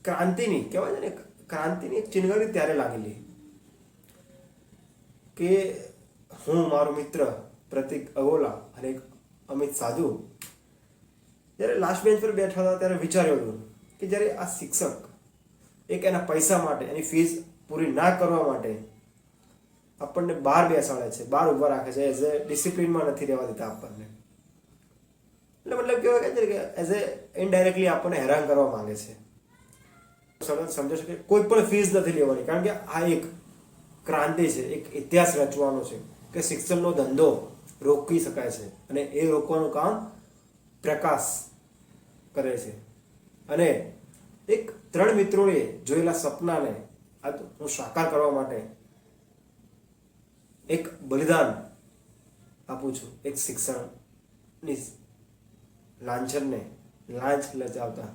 ક્રાંતિની કહેવાય છે ને, ક્રાંતિની એક ચિનગારી ત્યારે લાગેલી કે હું, મારો મિત્ર પ્રતિક અગોલા અને એક અમિત સાધુ જ્યારે લાસ્ટ બેન્ચ પર બેઠા હતા ત્યારે વિચાર્યું હતું કે જ્યારે આ શિક્ષક એક એના પૈસા માટે, એની ફીસ પૂરી ના કરવા માટે આપણને બહાર બેસાડે છે, બહાર ઊભા રાખે છે, એઝ એ ડિસિપ્લિનમાં નથી રહેવા દેતા આપણને. એટલે મતલબ કેવાય કે એઝ એ ઇનડાયરેક્ટલી આપણને હેરાન કરવા માંગે છે. સમજો છો કે કોઈ પણ ફીસ નથી લેવાની, કારણ કે આ એક ક્રાંતિ છે, એક ઇતિહાસ રચવાનો છે કે શિક્ષણનો ધંધો રોકી શકાય છે અને એ રોકવાનું કામ પ્રકાશ કરે છે. અને એક 3 મિત્રોએ જોયેલા સપનાને આ હું સાકાર કરવા માટે એક બલિદાન આપું છું, એક શિક્ષણની લાંછનને લાંચ લજાવતા